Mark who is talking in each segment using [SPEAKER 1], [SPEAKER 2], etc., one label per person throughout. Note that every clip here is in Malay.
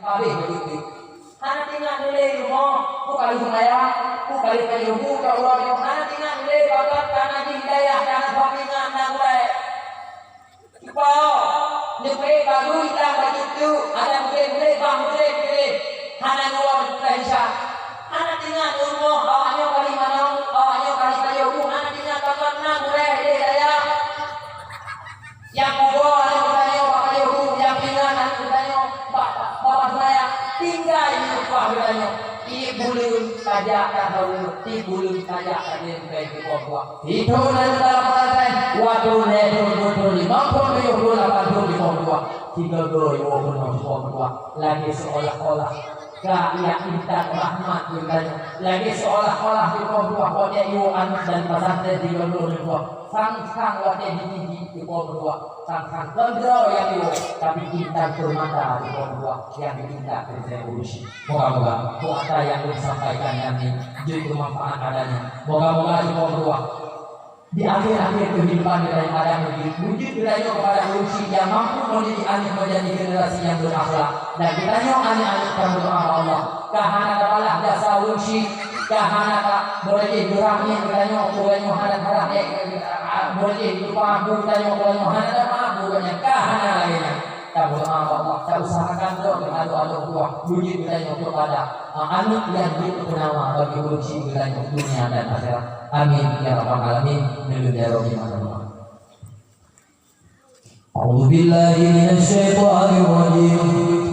[SPEAKER 1] Habis begitu. Hana tinggal nilai rumah, bukan saya, bukan kayu, bukan orang. Hana tinggal nilai bakat karena hidayah, karena pembinaan nangrai. Kita nyukai baru kita begitu. Ada mulai bang mulai. Hana nuang Malaysia. Hana tinggal rumah, awaknya kali mana, awaknya kali kayu. Hana tinggal bakat nangrai hidayah. Yang kedua, yang tinggal bapak saya tinggal di rumah bilanya tibulun saja tahu tibulun saja ada di bawah itu dalam perkataan waduh betul 50 di bawah 3 lagi seolah-olah Kaya intan rahmat bilanya lagi seolah-olah di bawah wajah ibu anak dan pesantren di bawah sang wajah di bawah sang kendro yang ibu tapi intan bermata di bawah yang diminta dari urusi moga-moga puasa yang disampaikan nanti jadi bermanfaat adanya moga-moga di bawah di akhir-akhir kehidupan kita yang ada wujud kiranya kepada urusi yang mampu menjadi anak menjadi generasi yang berakhlak dan kiranya anak-anak yang berdoa Allah kahana kapalah jasa urusi kahana tak boleh durangnya kiranya kurangnya harap-harap boleh lupa abu kiranya kurangnya harap abu banyak kahana lainnya tak berdoa Allah tak usahakan doa kepada Allah wujud kiranya kepada anak yang dipenawa bagi urusi kiranya dunia dan akhirat. Amin ya rabbal alamin. A'udzu billahi minasy syaithanir rajim.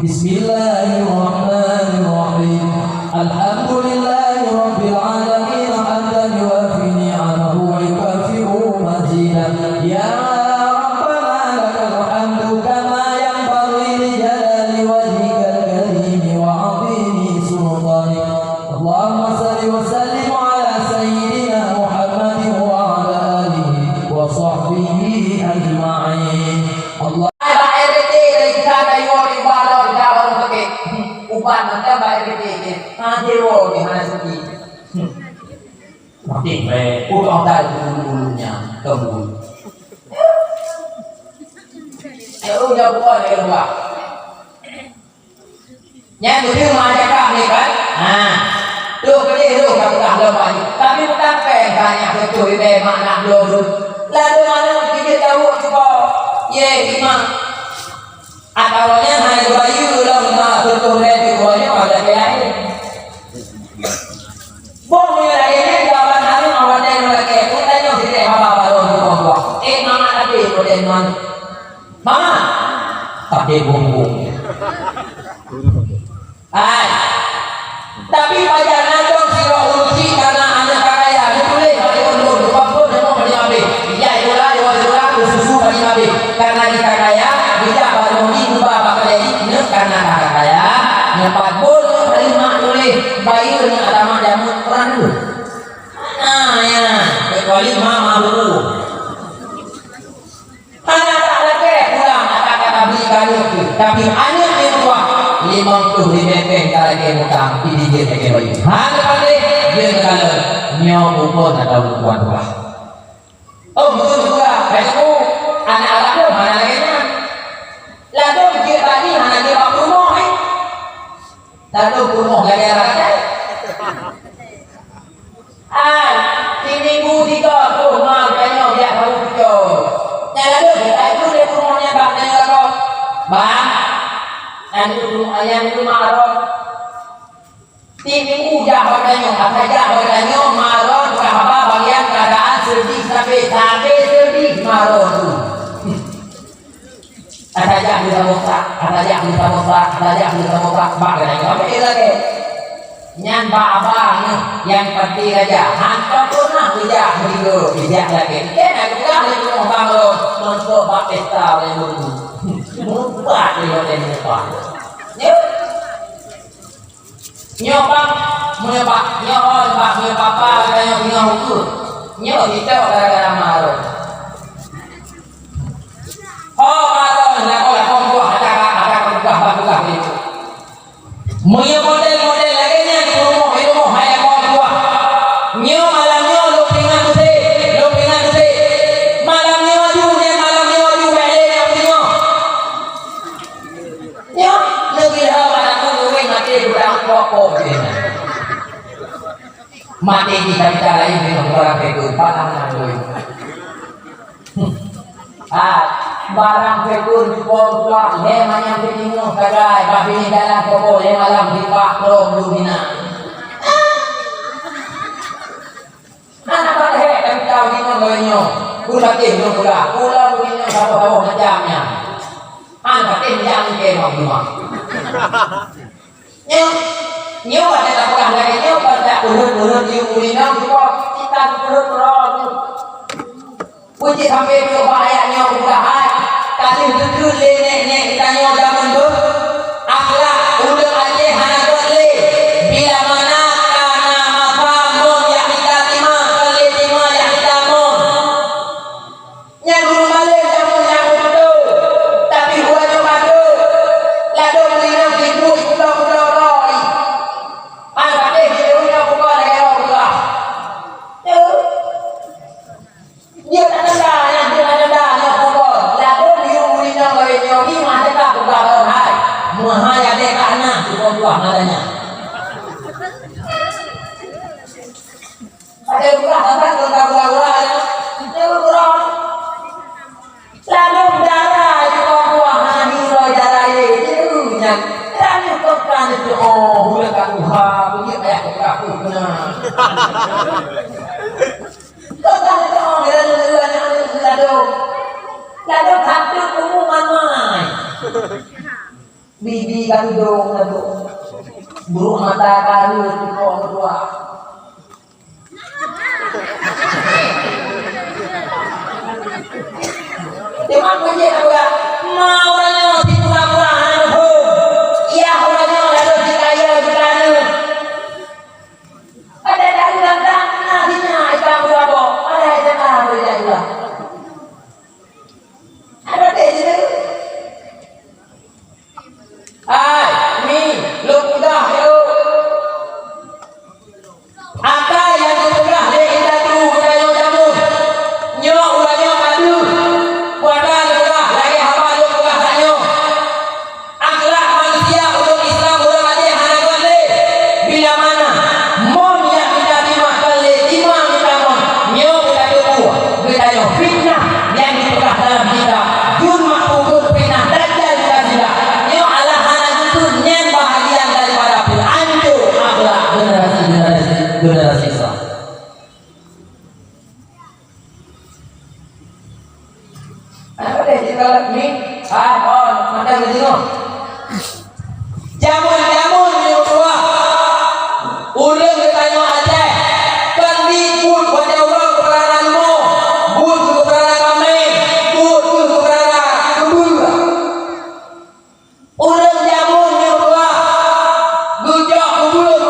[SPEAKER 1] Bismillahirrahmanirrahim. Alhamdulillahi rabbil alamin hamdan yuwafi ni'amahu wa yukafi'u mazidah. Ya rabbana lakal hamdu kama yanbaghi li jalali wajhikal karim wa 'azimi sultanik. Allahumma shalli wa sallim ala sayyidina sahbihi ajma'in. Allah RT dari kita yo di bawah di bawah pakai uban nanti RT ke hadiwo di mana sini mati udah dari dulunya tunggu ya udah buat ya buat yang betul macam kami kan tuh gede tuh kamu dah lemah tapi bukan banyak betul ini makna dulu lalu mana kita tahu coba ye imam awalnya hanya bayu lama betul itu awalnya ada kayak bom yang ini jawaban hari awalnya lagi kita yang tidak apa baru buat mama tadi boleh mama tadi bumbu tapi pada nadong siro urusi karena anak kaya boleh karena kita kaya tidak baru diubah pakai ini karena kita kaya nyepat boleh terima boleh bayi dengan agama jamun orang dulu ya kecuali mama dulu anak tak lagi pulang kata-kata beli kayu tapi anak yang tua 50 benteng kalau dia utang ini dia pakai bayi hal kali dia kalau nyok pun atau bukan tua oh betul juga kamu anak-anak tu mana lagi kan? Lalu dia tadi mana dia bawa rumah lalu rumah lagi ada seminggu 3 rumah banyak dia baru kecil lalu dia itu dia rumahnya banyak kau bang yang rumah arok seminggu jauh banyak apa jauh banyak marah berapa bagian keadaan sedih sampai sedih marah tu ada yang bisa mosak, bak lagi lagi. Nyan abang yang penting aja. Hantar pernah bijak begitu, bijak lagi. Nak kita lagi mau bangun, untuk bak pesta lagi dulu. Buat lagi ni apa? Nyobang, nyobang apa? Kaya punya hukum. Nyobang kita gara-gara malu. Punya model-model lainnya di rumah hanya kau dua. Nyo malamnya lo pingan tu malamnya aju balik yang punya. Nyo lebih awak aku dia udah pokok dia. Mati kita bicara ini orang itu patah dulu. Barang pekun di pokok lema yang bingung kadai babi ni dalam pokok lema lam di pakrom lumina. Anak pada kami tahu di mana Pula tim pula begini bawah macamnya. Anak tim yang ke rumah. Nyo pada tak pernah lagi nyo pada urut diulinang kita urut. Puji sampai dua bahayanya udahan kasih tujuh nenek kita nyo zaman tu akhlak udah aja hana boleh bila mana karena mafamun yang kita terima kali terima yang kita mon yang dulu balik zaman yang itu tapi buahnya madu lalu minum tipu pulau roy anak deh hidupnya bukan lagi orang dia tak ada yang dia ada yang pokok lalu diulinya oleh nyobi masa tak buka hai mahaya deh karena buah nadanya ada buah apa buah itu buah lalu darah itu buah hani roy darah itu yang dan bukan itu oh bukan uha begitu kayak aku benar Lado satu umuman mai. Bibi kan dong lado. Buruk mata karu itu kedua. Memang punya apa? Mau orangnya di pura-puraan itu. Iya orangnya lado dikaya berani. Ada dalam nasinya ikan berapa? Ada ikan berapa? Ada deh jadi. Hai, mi, lu udah yuk. Apa yang udah deh kita tuh udah yuk jamu. Nyok udah nyok madu. Buatan udah lagi apa lu udah nyok. Akhlak manusia untuk Islam udah mati hana kali. Bila mana mon yang kita terima kali terima kita mon. Nyok kita tuh kita nyok fitnah yang ditukar dalam kita. Generasi Islam. Apa deh kita ni? Macam begini. Jamun yang kedua. Ulang bertanya aja. Kandi pun pada orang kebenaranmu. Bud kebenaran kami. Bud kebenaran kedua. Ulang jamun yang kedua. Gujak kubur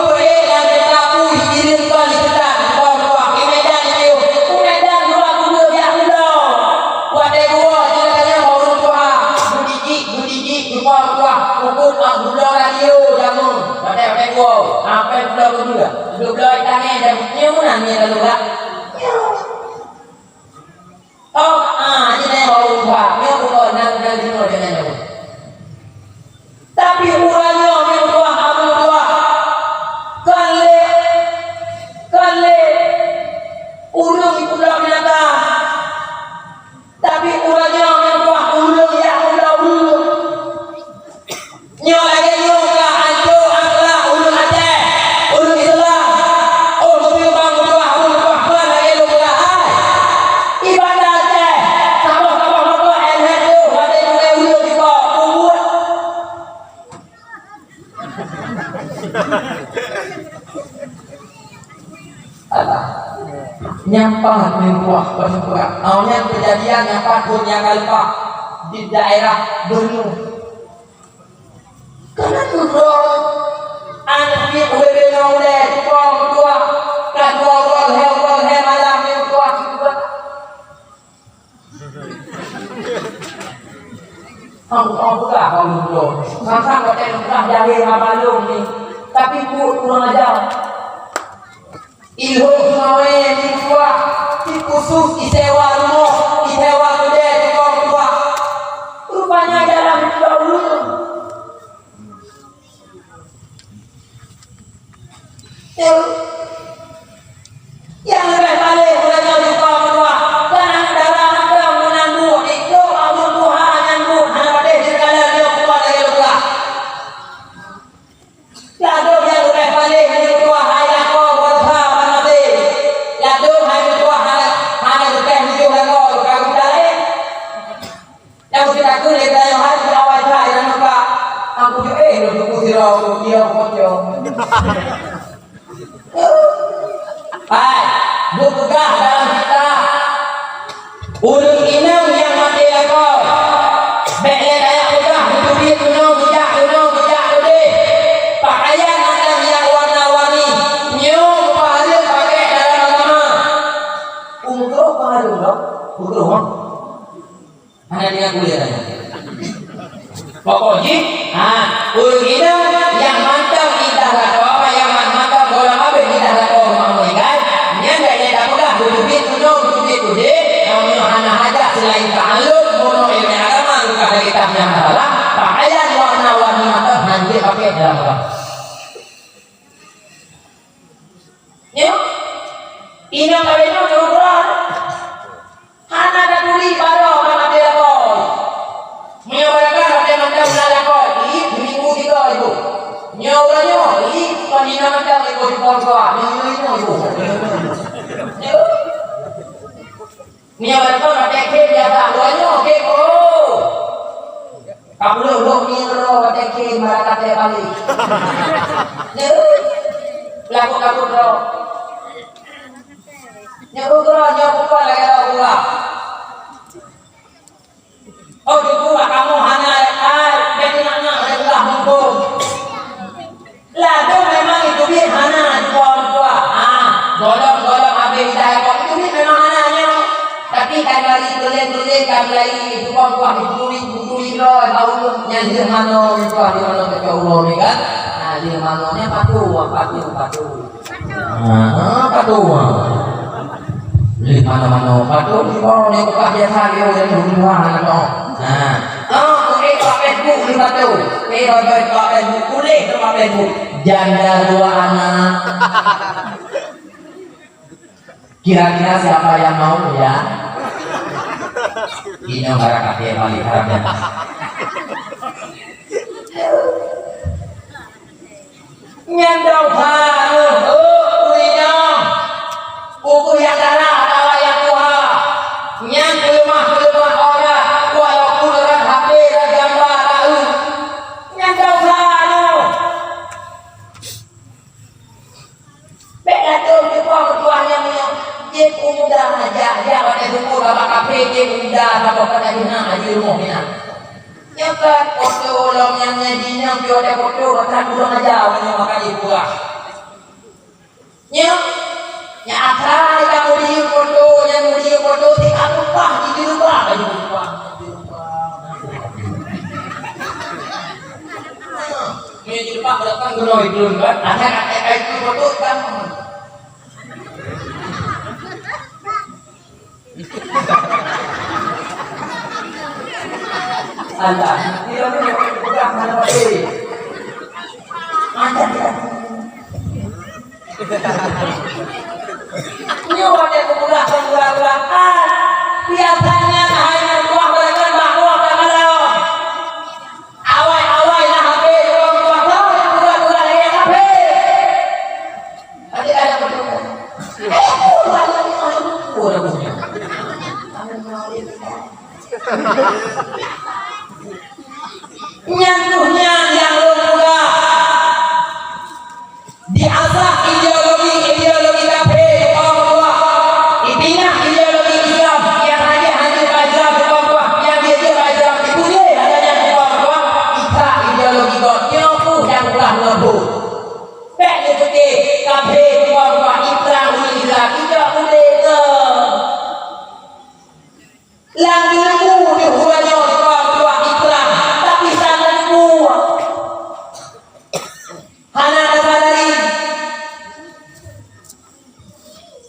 [SPEAKER 1] apa yang pulau kedua? Pulau tangan dan nyaman ni lalu lah. Oh, jadi baru buat. Nyaman pulau nak dari sini dengan nyaman. Tapi urangnya nyaman pulau abu pulau. Kale, urang itu pulau nyata. Tapi urangnya nyaman pulau urang ya pulau urang. Nyaman lagi nyaman. Nyampah membuah berbuah. Awalnya kejadian nyampah pun yang kalpah di daerah Borneo. Karena tujuh anak dia boleh oleh tukang tua, kedua malam yang tua juga. Aku buka kalau dulu. Masa kau tengok jadi abalung ni, tapi kurang ajar. Ilho sumawe ni tua, si khusus isewa rumah, isewa gede tukang tua. Rupanya dalam dahulu. Yang lebih balik mulanya lupa berdua tenang dalam ke menanggu itu Allah Tuhan nanggu hana pada segala dia keluar lagi lupa lalu yang lebih balik berdua hai lako berha manate lalu hai berdua hana lebih hidup lako kau dalai yang kita kulit yang hari awal saya dan lupa aku juga lu tirau dia kocok hai berpegang dalam kita ulun inang yang mati aku be'le kayak udah hidupin tunong bijak udah pakaian macam yang warna-warni nyum pahala pakai dalam agama umroh pahala dong umroh hanya dengan kuliah aja pokoknya ulun inang yang mantap kita kata apa yang mantap bola apa kita kata selain ta'alum mono ilmu agama luka dari kitab yang salah pakaian warna-warni mata nanti pakai dalam agama ya ini kabinyo berukuran hana katuli baro mana dia koi menyobarkan ada macam lalakoi ini minggu tiga ibu nyobarnya ini panina macam ibu di polga minggu ibu Nia berkau nak tekeh biasa, luarnya okey oh. Kamu lu ni ro tekeh marakat dia balik. Lagu kamu ro. Nyabu ro lagi ro. Oh itu kamu hanya jadi nanya adalah hukum. Lagu memang itu dia hana dua. Golong habis dah itu dia memang hananya. Tapi kan lagi tulen kan lagi itu buah ditulis loh tahu nyanyi mano itu di mana ke Allah ni kan di manonya patuh di mana patuh di bawah ni bukan biasa dia yang rumah no kulit Facebook di patuh Facebook kulit tempat Facebook janda 2 anak kira-kira siapa yang mau ya? Ini barangkali yang paling harapnya. Nyandau haru, kulinyong, buku yang darah, tawa yang tua, nyang kelumah orang, walaupun orang HP dan gambar tahu, nyandau haru. Beda tu kita ketuanya dia mudah aja dia pada buku dalam kafe dia mudah apa kata dina aja rumah dina nyakat foto ulang yang nyadinya dia ada foto kata ulang aja punya makan ibu lah nya asal kamu di foto yang di foto di lupa di rumah baju lupa ini di lupa belakang gunoi belum kan ada itu foto kan anda tidak boleh mana boleh anda tidak ada kemudahan biasanya hanya buah belajar bahwa kalau awal lah HP buah lagi HP nanti ada betul nyantuhnya yang lupa diasah ideologi kafir dipindah ideologi Islam yang hanya Islam yang dia Islam itu dia adanya kita ideologi nyopu yang telah ngebu pek itu kafir Islam tidak boleh lagi nemu di huanya orang Islam tapi sana nemu hana sadari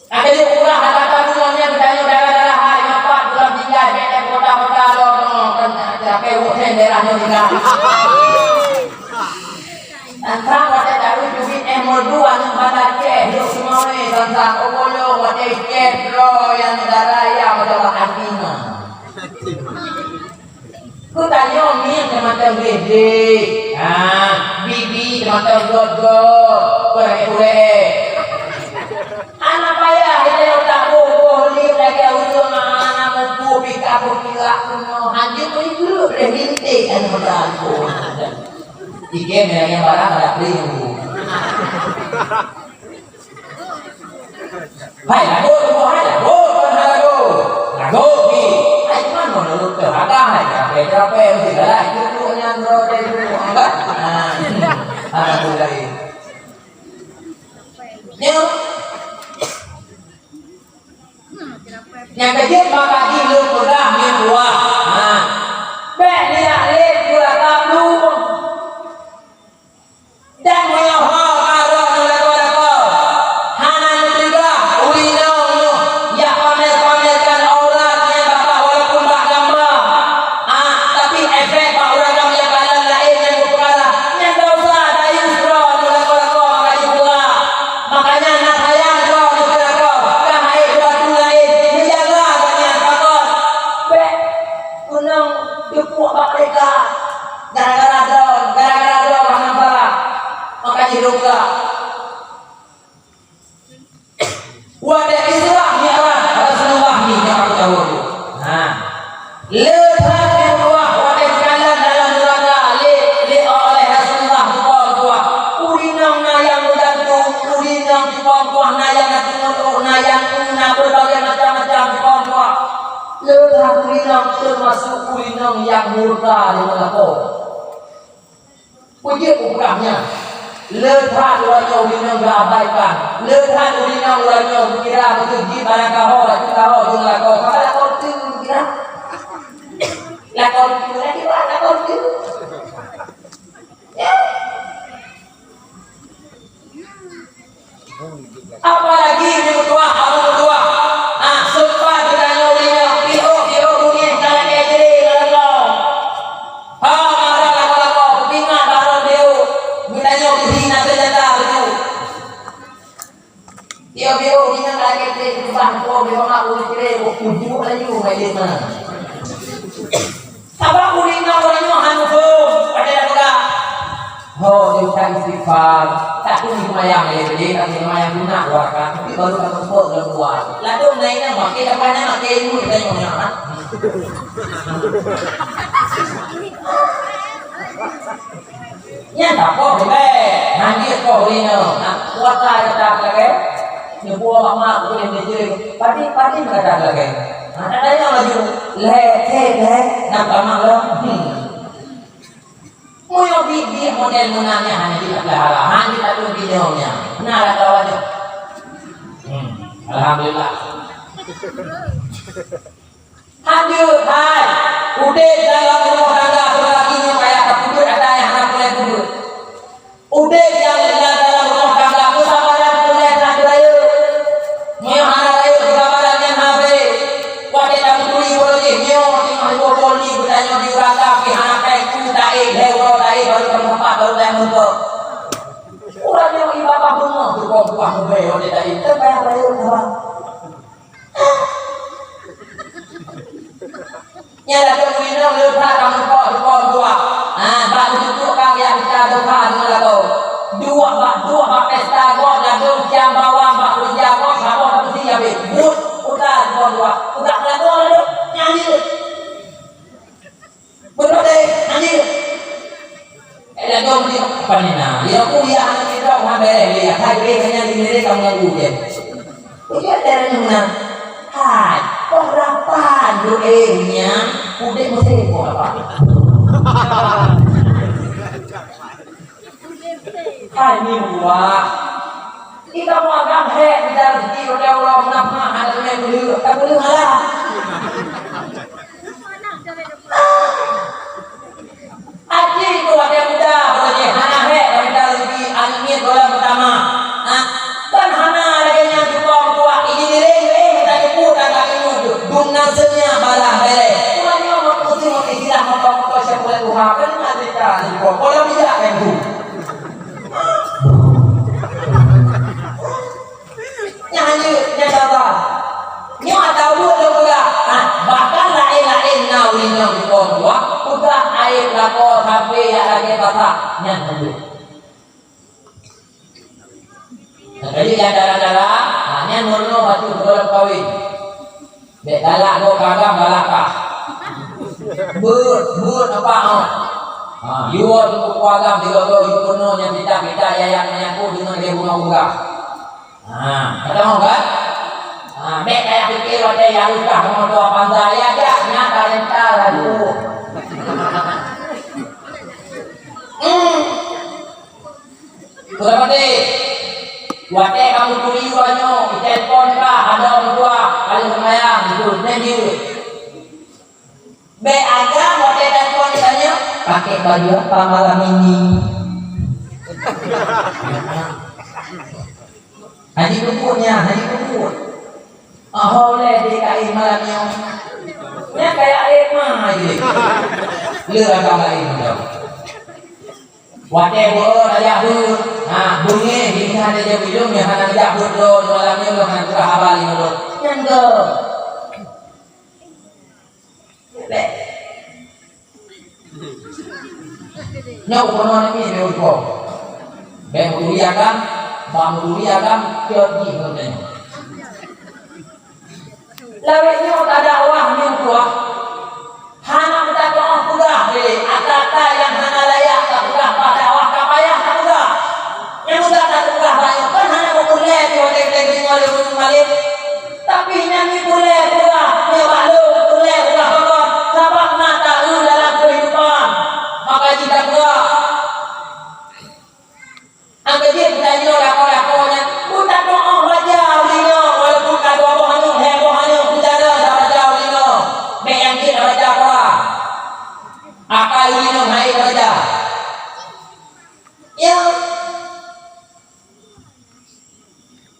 [SPEAKER 1] ada yang kurang kata semuanya bertanya darah hai apa dalam tinggal beda kota dong kan sampai hujan daerahnya tinggal antara ada tahu duit modul anu badak ni sang umulyo wate ketro yang daraya adalah antima. Ku tanya ni macam gede, bibi macam god-god, kure-kure. Anak payah dia tak boleh lagi untuk anak mampu pika pukila kuno hancur itu dah bintik anak berlaku. Jika mereka barang ada beliau. Hai lagu, lagu ni. Hai mana lalu terada hai, capek mesti lah. Itu yang roda itu angkat. Anak mulai. Yang kecil maka di lu sudah tua. Bek dia lek pula tak lu. Dan meyaha ada nolak-nolak. Hana juga ulino ya pamer-pamerkan auratnya bapak walaupun tak gambar. Tapi efek pak orang yang kanan lain yang berperkara. Yang dosa ada yusra nolak-nolak maka juga. Makanya nak sayang kau nolak kau. Kan air batu lain. Jepuk bak mereka gara-gara drone nampak makanya luka wadah Islam ni awak Rasulullah ni yang aku tahu letak kedua wadah kalan dalam neraka le oleh Rasulullah tua urinang nayang udantung urinang tua nayang atung nayang berbagai macam-macam tua letak urinang termasuk urinang yang murka di Melaka. Puji ukurangnya. Letak urinang berabaikan. Letak urinang kira betul di barang kahor di Melaka. Kalau lakon tu kira. Lakon tu lagi lakon tu. Apalagi ni tua, abang tua. Sempat kita urinang Dia orang lagi tu bangko dia nak ulit kira ujuk lagi ulit mana. Sabak ulina orangnya hanfum pada dah. Oh dia tak istighfar. Tak pun mayang jadi tapi mayang guna warga tapi baru akan sebut dalam buat. Lalu naiknya makin depannya makin ilmu kita yang Ya tak kau boleh. Nanti kau ulina. Kuat lah tak lagi. Nyebua mak boleh menjadi padi mereka lagi. Ada laju le nampak mak lo. Moyo bibi model munanya hanya di pelihara, hanya tak ada videonya. Benar tak wajib? Alhamdulillah. Lanjut, hai. Udah dalam rumah tangga lagi kayak terkudur ada yang nak boleh kudur. Udah yang dalam rumah tangga kesabaran boleh tak raya. Moyo anak raya kesabaran yang habe. Wadah tak peduli boleh nyo tengah boli bertanya di uraga pihak itu dai lewo dai baru tempat baru dah muka. Orang yang ibadah bunga buah mube oleh dai terbayar raya apa? Nyala kemudian lepas kamu kau dua. Bak tutup kau yang kita doa dengan lagu. Dua pesta kau lagu jam bawang bak kerja kau sama tapi dia but udah dua udah lagu lalu nyanyi. Betul deh nyanyi. Lagu ni apa ni nak? Dia kuliah anak kita orang bere dia. Hai bere hanya di sini kamu lagu dia. Dia dari mana? Hai, orang doanya udah mesti apa? Hai ni buah. Kita mau agak hek kita rezeki udah Allah nama ada yang beli, tak boleh ngalah. Aji tu ada muda, boleh hana hek kita rezeki angin bola pertama. Kan hana lagi yang jepang tua ini diri kita jeput dan kaki muda. Dunasnya barang bere. Kurangnya mau putih mau istilah mau siapa boleh Tuhan kan ada cara. Kalau tidak kan tu. Jadi yang dalam-dalam, hanya murno batu dalam kawin. Dek galak go kagam galakah. But apa oh. Yuo tu kuagam digo yu murno yang kita yang menyaku dengan dia bunga-bunga. Kata mau kan? Dek kayak pikir ada yang lupa mau doa pandai aja nyata rental lalu. Berapa deh? Wate kamu tuli banyo, telepon kah? Ada orang tua, kali semayang, itu nanti. Be aja wate telepon tanya, pakai baju apa malam ini? Haji kumpulnya, haji kumpul. Oleh DKI malamnya, nya kayak air mah aja. Lera kamu ini. Wate bo ada hur, bunyi di sana dia bilang ya hana dia hur do malamnya lo hana kurang abali lo, nyanggo. Nyau kono ini dia urko, bengkulu agam, bangkulu agam, kiri kemudian. Lawetnya ada awah nyungkuah, hana kita doa kuda, atata yang hana layak tak kuda pada awah kapayah tak kuda, yang kuda tak kuda banyak kan hana boleh boleh malib, tapi nyanyi boleh kuda, nyewalu boleh kuda pokok, sabak mata lu dalam kehidupan, maka jika kuda, angkat dia kita nyola lakonya, kuda doa baca ulino, walaupun kadua bohanu, hebohanu. Apa ulino hai baca? Ya.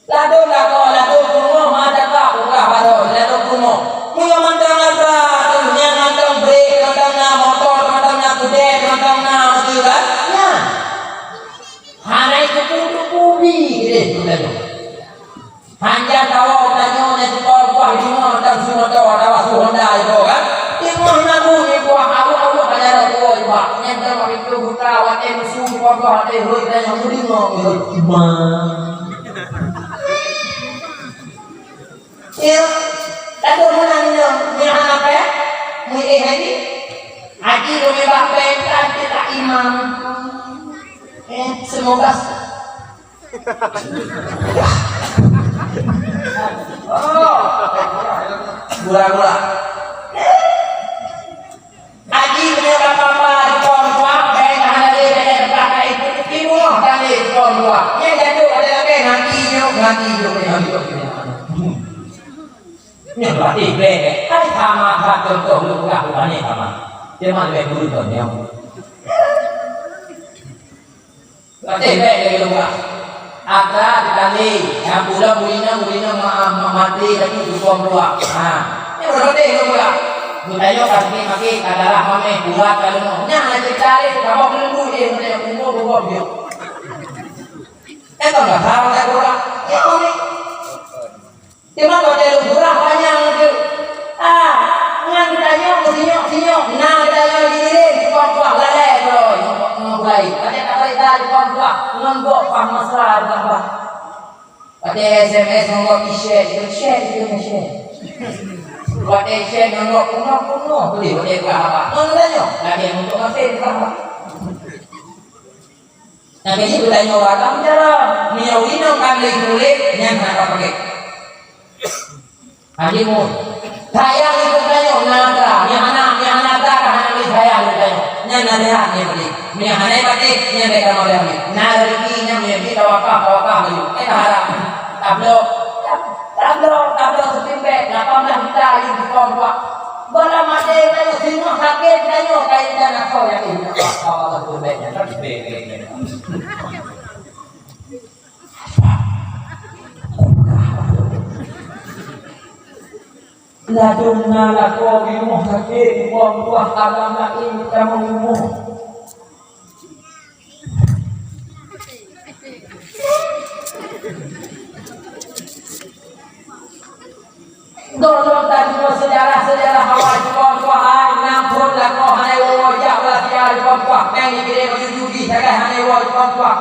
[SPEAKER 1] Lado kuno mada ka urah baro lado kuno. Kuyo mantang apa? Tunya mantang brake, mantang na motor, mantang na kuda, mantang na mobil kan? Ya. Hanai kudu kubi gede lado. Hanja tahu tanyo ne tukar buah di mana dan semua tahu ada wasu Honda itu kan? Timur nabu ni buah awu hanya ada dua juga. Yang dalam itu buka wate musuh buah ada hoi dan yang mudi ngomong iman. Ya, lalu mana ni apa ya? Mui hari, haji dulu bapak kita imam. Semoga. Oh, gula. Haji punya apa di pohon buah, baik ada di belakang itu timur tadi di pohon buah. Yang jatuh ada lagi nanti yuk. Ini berarti beda. Hai sama contoh lu bukan ini sama. Dia mana beda dulu tuh yang. Berarti beda gitu bukan. Ada ditali, yang mulina mati tapi di pohon buah. Ini berarti itu bukan. Budaya kaki adalah mame buat kalau nya aja cari kamu belum dia punya umur dia. Itu enggak tahu tak kurang. Ya ini. Cuma kalau dia kurang banyak itu. Ngan ditanya sinyok. Nah ditanya gini kuat lale bro. Mulai. Ada kita kuat ngembok paham masalah apa. Ada SMS ngembok share itu share. Buat share ngembok kuno beli boleh berapa? Nanya lagi untuk ngasih berapa? Nah ini bertanya orang cara menyawino kan boleh yang apa pakai? Hajimu, saya itu tanya nada, yang anak tak hanya saya itu tanya, yang nada ni beli, yang anak mati yang mereka mau beli, nada lagi yang beli kawakah beli, harap tablo setimpe, 18 juta ini di kompak, bola mati tanya semua sakit tanya kain dan aku yang ini, kawakah setimpe, terus beli. Ladunna lako bimuh sakit buang buah agama ini kamu bimuh. Dulu tadi sejarah awal buang buahan ngampun lako hanai wajah wajah buang buah yang dikira judi jaga hanai buang buah.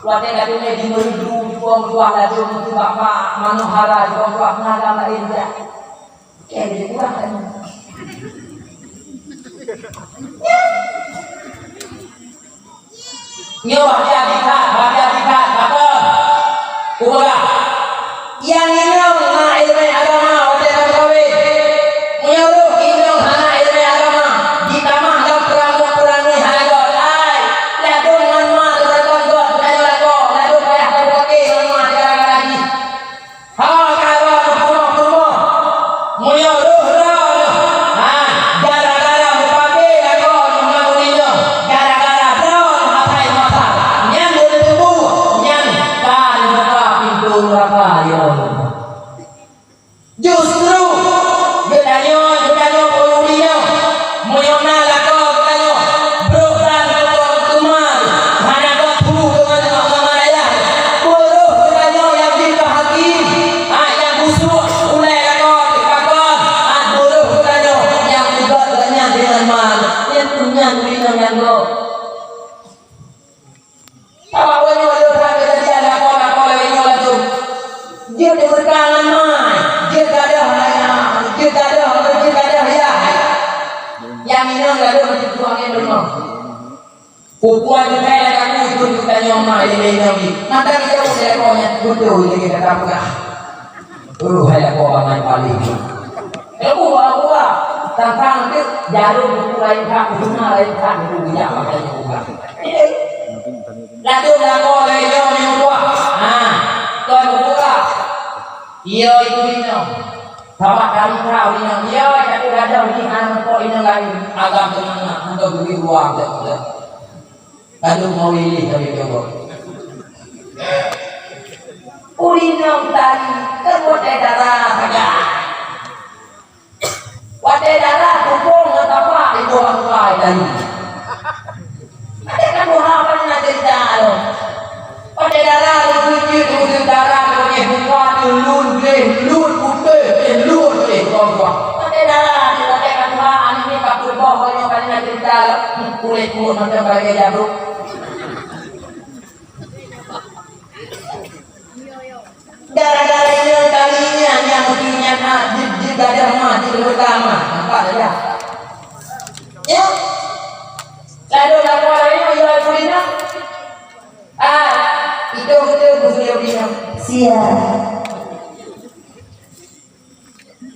[SPEAKER 1] Waktu ladunnya di merudu buang buah lagi untuk bapak Manohara buang buah naga lain dah. Kayak dia kurang kan? Nyawa dia dikat, apa? Ubah. Yang inong na ilmu agama wajib kawin. Menyuruh inong hana ilmu agama ditambah dalam perang hagot. Ai, ladung manma terkon got kayu lago, ladung payah terbaki manma gara-gara lagi. Ha kawa purmo. Menyuruh ro. Gara-gara mupake lago mangun inong. Gara-gara drone matai masa. Nyang boleh tubuh, nyang kan buka pintu neraka ya. Justru gedanyo pululinya moyona lako gedanyo brokan kumar hana batu kemana ya buruh gedanyo yang dibahagia yang busuk ulai lako dikakon buruh gedanyo yang dibuat dengan mal yang punya dunia yang go apa wenyo ada harga dia lako wenyo laju dia berkangan mai dia ada ya yang ini enggak ada macam tuangnya belum pupuan juga yang kamu itu kita nyoma ini nanti kita udah lekonya betul ini kita tahu ya hai kau bangan paling buah tentang itu jarum itu lain kak bunga lain kak itu ya makanya buah lalu laku leyo buah tuan buah iya itu minum sama kali kau minum iya tapi ada di anak kau ini lain agak kemana untuk beli ruang saja aduh mau ini tapi coba urinam tadi terbuat darah saja wadah darah kupung atau apa itu apa tadi ada kan apa yang cerita lo wadah darah itu darah punya buka lun putih kau wadah darah kita tekan Tuhan ini kapur boh yang kalian cerita kulit macam bagai jarum darah-darah ini kalinya yang mestinya jika ada mati pertama nampak saja ya lalu lakukan ini jual kulina itu musuh dia siap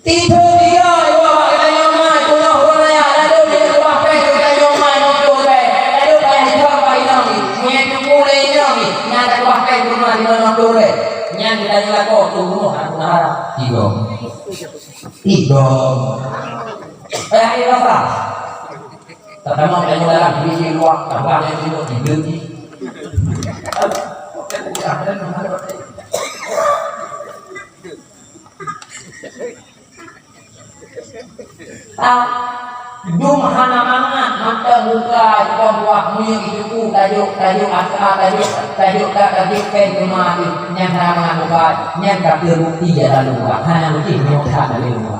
[SPEAKER 1] tipu dia bawa kita nyoma kuno huraya lalu dia pakai kita nyoma nopore lalu kayak hitam pakai nangi punya mulai nangi nyata pakai kuno di mana nopore nyang kita nyala kok tunggu aku harap tigo ini apa pertama kita nyala di luar apa yang itu di Dum hana mangat mata buka buah muyung itu tajuk ken kemari nyang hana buka nyang kapir bukti jalan luar hana bukti muyung hana luar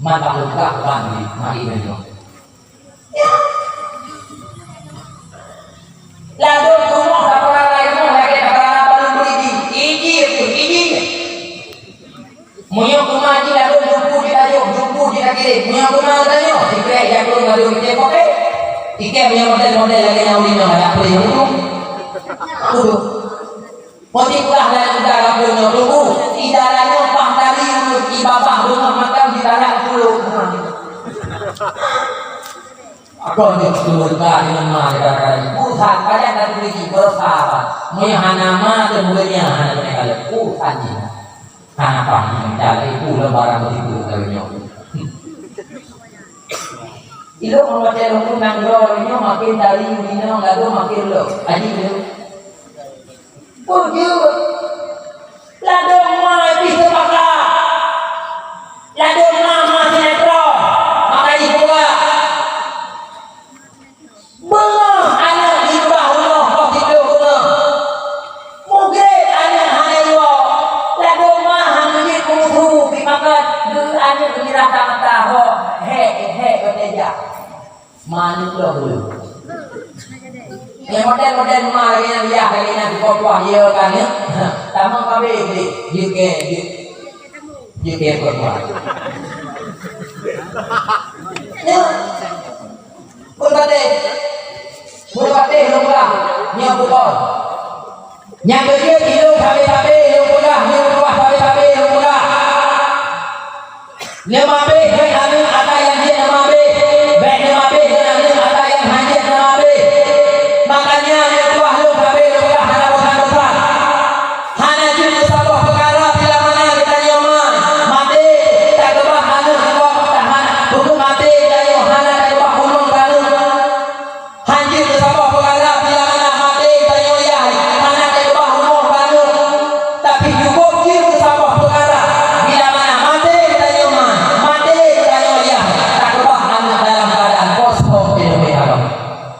[SPEAKER 1] mata buka bandi mari bejo lalu rumah kapal lain lagi kapal belum beli ini muyung kemari lalu jumpu kita kirim punya guna tanya tiket yang belum ada tiket kopi tiket punya model lagi yang ulino ada apa yang itu motif lah dan udah punya tunggu idaranya pah tadi untuk ibabah rumah makan di dalam pulau aku ni seluruh kali nama kali pusat kalian tadi beli bersahabat muyahanama dan mulanya hana kali pusat ni hana pah mencari pulau barang itu kalinya ilo membaca hukum yang doanya makin dari minum lalu makin lo aji itu puju lalu mai bisa pakai lalu mama sinetron maka dibuka belum anak di bawah kok itu mungkin anak hanya dua lalu mah hanya kudu dipakai anak bergerak tahu bekerja manut dulu. Yang model-model rumah yang dia kalian di buah dia kan ya. Tamang kami UK berbuat. Ya. Berkata lumrah nya bukan. Yang kedua hidup tabe lumrah nya buah tabe lumrah. Nama be ada yang dia nama be. Baik nama be dan ada yang hanya nama be. Makanya nya buah tabe lumrah hana bukan besar. Hana juga sabah perkara bila mana kita nyaman. Mati tak kebah hana kebah tahan. Hukum mati dan hana tak kebah hulung kalu. Hanjir sabah perkara bila mana mati dan yoyah hana tak kebah hulung kalu. Tapi juga kir sabah perkara bila mana mati dan nyaman. Mati dan yoyah tak kebah hana dalam keadaan kosong di dunia alam.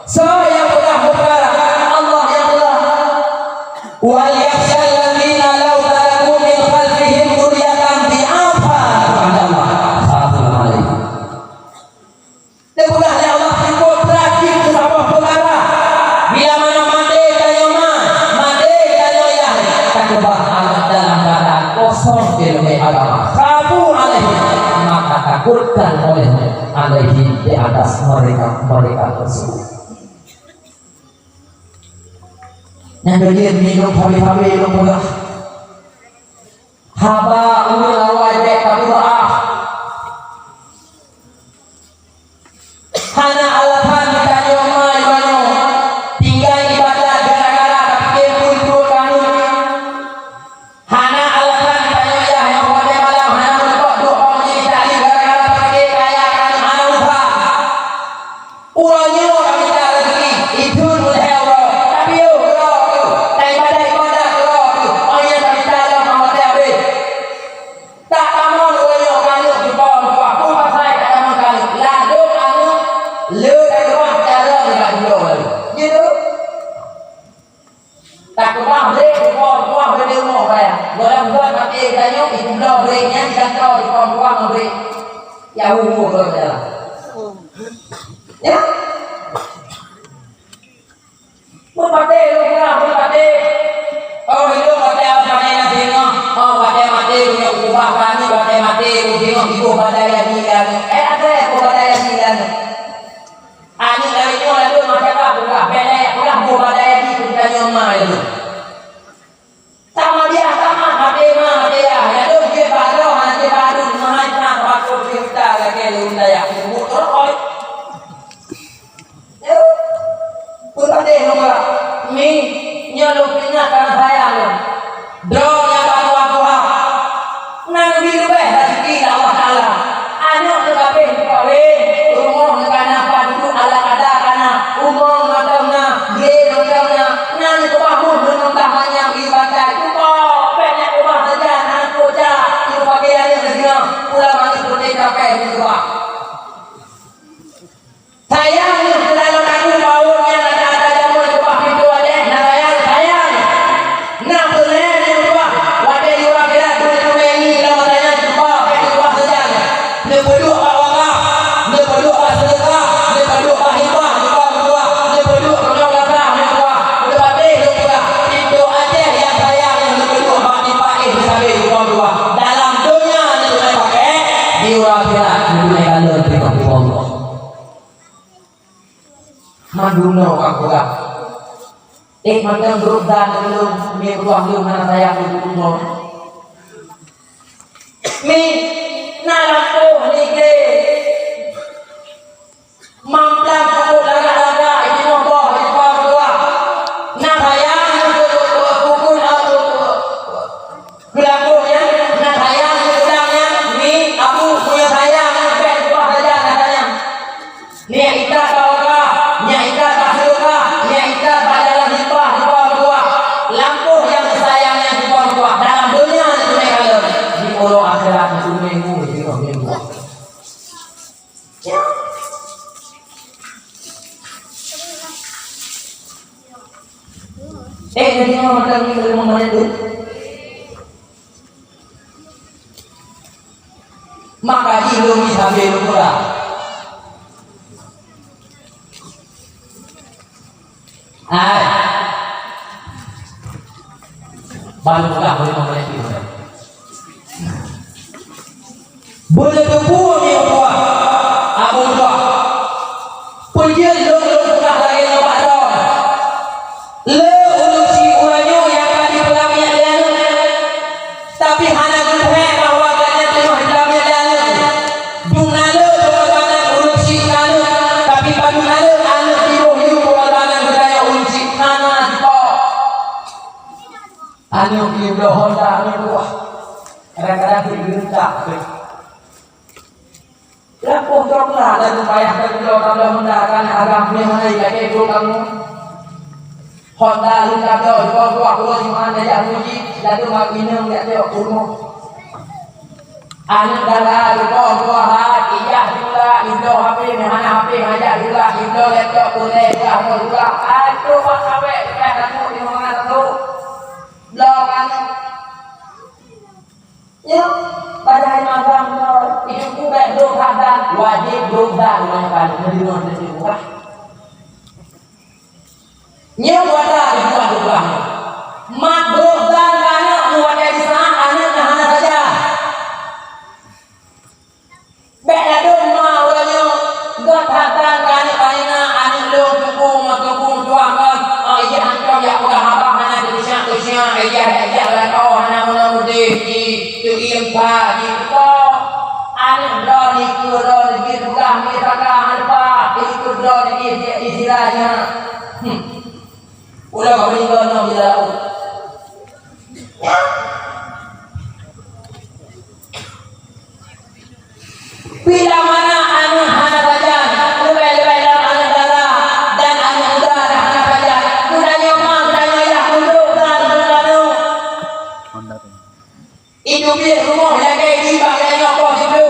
[SPEAKER 1] So yang pernah perkara Allah yang telah wal yakhshal ladzina law taraku min khalfihim dzurriyyatan dhi'afan kepada Allah. Assalamualaikum. Debulahnya Allah ikut terakhir ke sabah perkara bila mana mati kayoman mati kayoyah tak kebah amat dalam keadaan kosong di dunia agama. Kamu alaihi maka takutkan olehnya alaihi di atas mereka tersebut. Yang kedua minum habis-habis minum pula. Haba ulul awal baik tapi doa. Hana alasan kita nyomai banyo. Tinggal ibadah gara-gara tapi pun kami. Hana alasan kita nyoyah yang pada malam hana menekok doa menjadi tali gara-gara pakai kaya kami hana lupa. Urangnya kami tak rezeki itu mulai Allah. Tapi yo ibadah orang yang tak tahu nama dia tak tahu orang kali di bawah aku pasal tak tahu kali lalu anu lu tak tahu cara dekat dulu gitu tak tahu break di bawah berdiri mau bayar orang buat mati tanya itu belum breaknya dikantor di bawah break ya umur berjalan ya berpati oh hidup bate apa yang tengok oh bate mati punya ubah kami bate mati tengok ibu badaya hilang ada aku badaya hilang ani dari itu lalu masalah buka belai ulah bu badaya di kita nyoma itu sama dia sama mati ya itu dia baru nanti baru mahasiswa waktu kita lagi lunda ya motor oi berpati nomor mi nyoloknya karena saya lo doa yang doa nang biru rezeki Allah Taala anak tetapi kawin umur karena apa dulu ala ada karena umur matangnya dia matangnya nang itu bangun dengan tahannya ibadah cuba banyak rumah saja nang kerja itu pakaian yang segera pulang mandi putih capek juga sayang selalu aku baunya ada jamu coba pintu aja nah sayang nah benar ni buat wadah di wakil tu ini lama tanya coba pergi buat saja dia perlu awak dia perlu sedekah dia perlu hibah juga berdua dia perlu pengawasan berdua udah pasti berdua itu aja yang sayang yang perlu dipakai sampai berdua dalam dunia ni boleh pakai di wakil boleh kalau di Allah manduno kakuga matang berubah belum mi ruang lu mana saya belum mi nalaku nike mamplang aku laga itu nombor itu dua nah saya pukul gelakunya nah saya gudangnya mi aku punya saya sampai dua saja katanya ni kita kau nyaita tahluka nyaita adalah hibah di bawah lampu yang sayangnya di bawah dalam dunia itu kalau di pulau akhirat itu minggu di minggu ya jadi mau makan ini belum menit itu maka belum bisa belum pula barulah boleh memulai itu. Boleh kebuah ni buah, abu buah. Penjel long pernah lagi lepas dah. Le ulusi ulanyo yang kali pelamian dia. Tapi hana gulhe bahwa kanya tengok pelamian dia. Dunalo bagaimana ulusi kanu, tapi pada nalo anak tiruh yu bagaimana budaya ulusi kana dipo. Anu iblo honda anu buah. Kadang-kadang digerak. Lakuh teranglah dan upaya terjauh dalam mendakan agam yang lain lagi itu kamu Honda luka jauh dua puluh lima aja muji lalu mak minum lihat dia kurung anak darah dua hat ijah juga indo HP mana HP ngajak juga indo laptop boleh juga aduh mak sampai kita kamu di mana tahu blog anu ya pada magang itu kubek dosa dan wajib dosa dengan kali menerima sesuatu. Nyawa dah dibuat dosa. Mak dosa karena buat dari sana anaknya hana saja. Bela dong mau lagi. Gatakan karena anak lo kebun tuangan. Oh iya hancur ya udah apa hana terusnya iya lah kau hana menamudi itu impa itu. Anak drone itu juga misalkan apa itu drone istilahnya udah kau beri drone bila bila mana anak hana saja lebih dalam anak darah dan anak udara hana saja sudah nyoma sudah nyayah untuk dan itu biar rumah lagi di bagian nyokok itu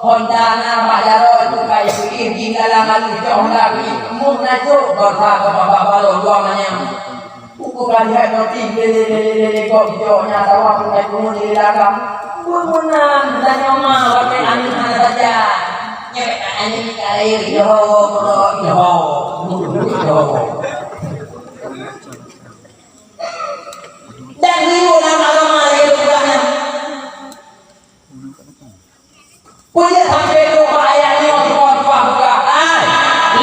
[SPEAKER 1] Honda na Pak Jarod itu kayak ini dalam lalu Honda ini murna tu berapa bapak dua namanya buku kajian nanti lele kok hijaunya sawah kayak kumur di belakang murna dan nyoma pakai angin mana saja nyampe angin air yo dan ribu lama-lama itu bukannya punya sampai itu ayahnya semua buka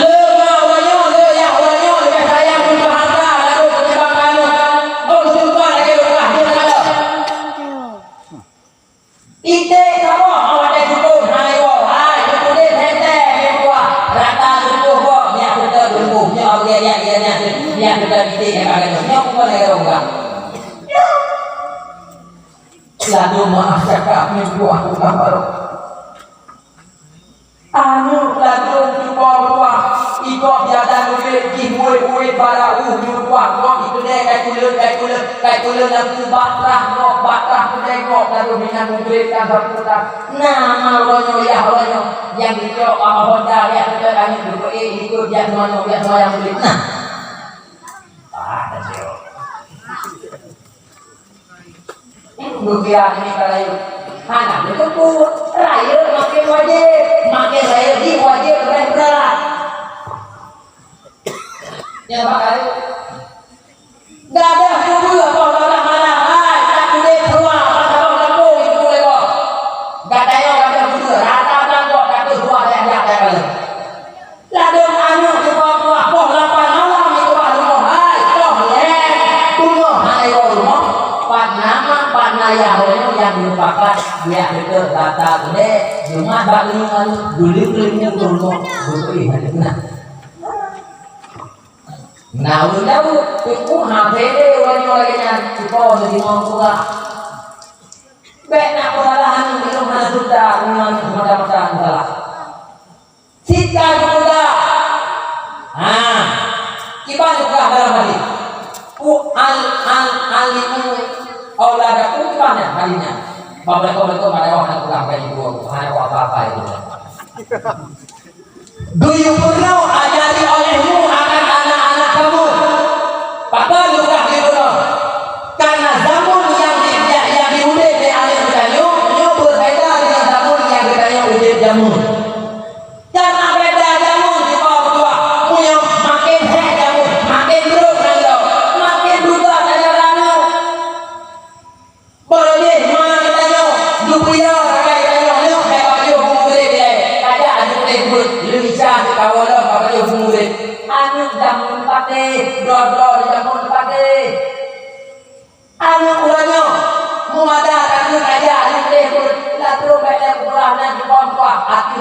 [SPEAKER 1] lemah ulanya yang ulanya lebih sayang untuk harta lalu penyebabkan sumpah lagi lupa dia ada ite kamu awak dah cukup hai cukup deh hente buah rata cukup buah ni aku dah dulu ni aku dia kita ite yang agak ni aku boleh orang lalu maaf cakap ni buah bukan baru anu lagu cuba buah ikut biada duit kimui para buah itu deh kayak kulen lagu batrah tu tengok lalu minat duit kan berputar nama lonyo yang itu Honda ya kita angin dulu ikut dia mana yang duit nah ada sih dukian ini kalau anak itu pun raya makin raya di wajib berat yang bakal dah ada dulu apa orang mana tak boleh keluar atau kampung itu boleh kok gak ada dulu rata kok kata dua yang ada kali lalu anu coba kok lapan malam itu baru hai kok rumah hai rumah panaya yang dilupakan dia itu data gede cuma balik guling-gulingnya rumah butuh nah udah itu HP orang lagi nanti kau jadi mampu lah benar kesalahan belum ada sudah dengan macam-macam salah jika sudah kita juga dalam hal ini alimu auladakum mana halinya bablaku ada orang pulang kayak itu ada apa-apa itu dulu pernah ajari olehmu akan anak-anak kamu papa juga gitu karena zaman yang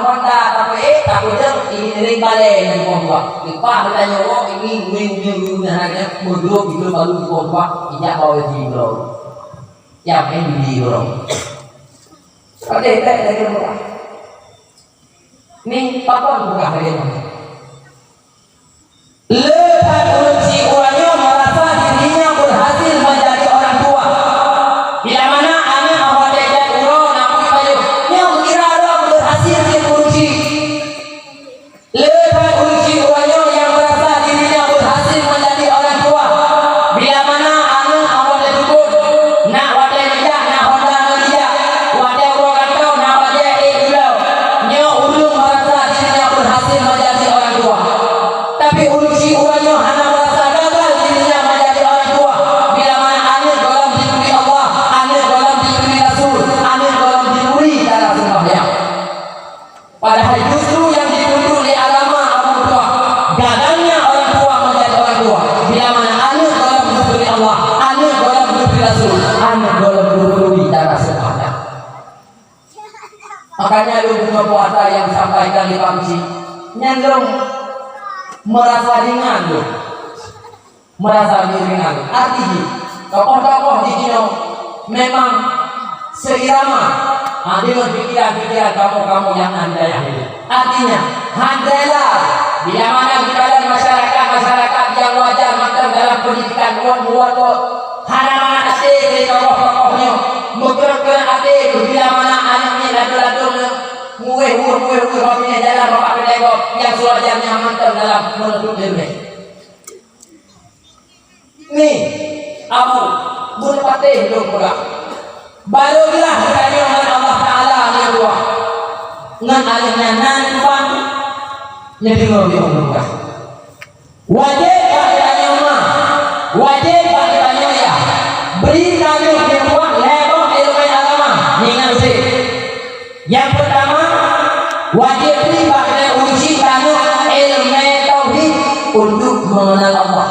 [SPEAKER 1] Honda tapi ini ring balik yang kompak ipah ditanya oh ini wing hanya mundur gitu baru di kompak ijak bawa di bro yang main di bro oke kita lagi buka ini papa buka hari ini lepas uji uangnya merasa dirinya berhasil menjadi orang tua bila mana anak awal dia urang aku bayu yang kira orang berhasil dia uji lepas uji uangnya yang merasa dirinya berhasil menjadi orang tua bila mana anak awal dia cukup nak wadai bijak nak honda bijak wadai urang kantau nak wadai ulau nyo ulung merasa dirinya berhasil menjadi orang tua tapi uji uangnya hanya merasa gagal dirinya menjadi orang tua bila mana anak dalam diberi Allah anak dalam diberi Rasul anak dalam diberi darah sembahyang padahal justru yang dituntut oleh agama orang tua gagalnya orang tua menjadi orang tua bila mana anak dalam diberi Allah anak dalam diberi Rasul anak dalam diberi darah sembahyang makanya lu punya puasa yang disampaikan di pagi nyandung merasa ringan loh merasa ringan artinya tokoh-tokoh di sini memang seirama dengan pikiran-pikiran kamu yang handayah ini artinya handaylah bila mana di dalam masyarakat yang wajar makan dalam pendidikan buat hana-hana ate dari tokoh-tokohnya menggerak-gerak ate bila mana anaknya lalu-lalu mueh hobinya jalan bapak penegok yang sewajarnya mantap dalam menuntut ilmu. Nih, Abu boleh patih hidup pula. Barulah katanya Allah Taala yang dua. Ngan alimnya nanpan jadi lebih umumkah. Wajib katanya mah, wajib katanya ya. Beri kami kebuah lebih ilmu agama. Ingat sih. Yang pertama wajib beribadah uji kanu ilmu tauhid untuk mengenal Allah.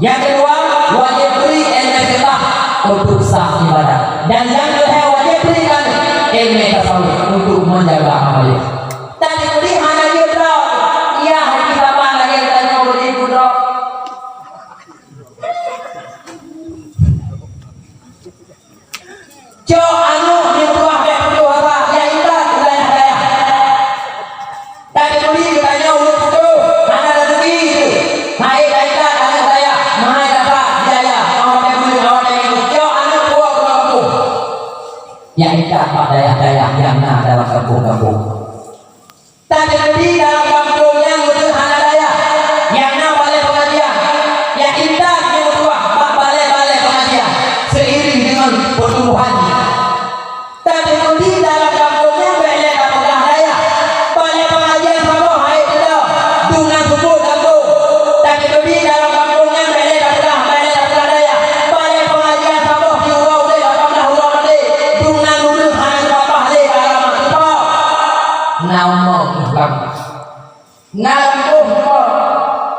[SPEAKER 1] Yang kedua wajib beri ilmu fiqh untuk sah ibadah. Dan yang ketiga wajib beri kanu ilmu tasawuf untuk menjaga amalia. Tadi beri mana dia bro? Iya kita mana lagi tanya beri bro? Jo anu di buah berdua ya indah wilayah daya. Tadi beli ditanya urut itu mana rezeki itu. Hai daya ada saya, mahal dapat biaya. Awak beli awak ini. Jo anu buah kampung. Ya indah pak daya yang nah dalam kampung-kampung. Tadi beli dalam kampung yang butuh anak daya yang nah balai pengajian. Ya indah yang butuh pak balai pengajian seiring dengan pertumbuhannya. Tapi di dalam kampungnya banyak kampung daya, banyak pengajian kampung hai itu, dungan kubur kampung. Tapi di dalam kampungnya banyak kampung daya, banyak pengajian kampung di urau deh, urau deh, dungan kubur hanya apa deh agama kita. Namun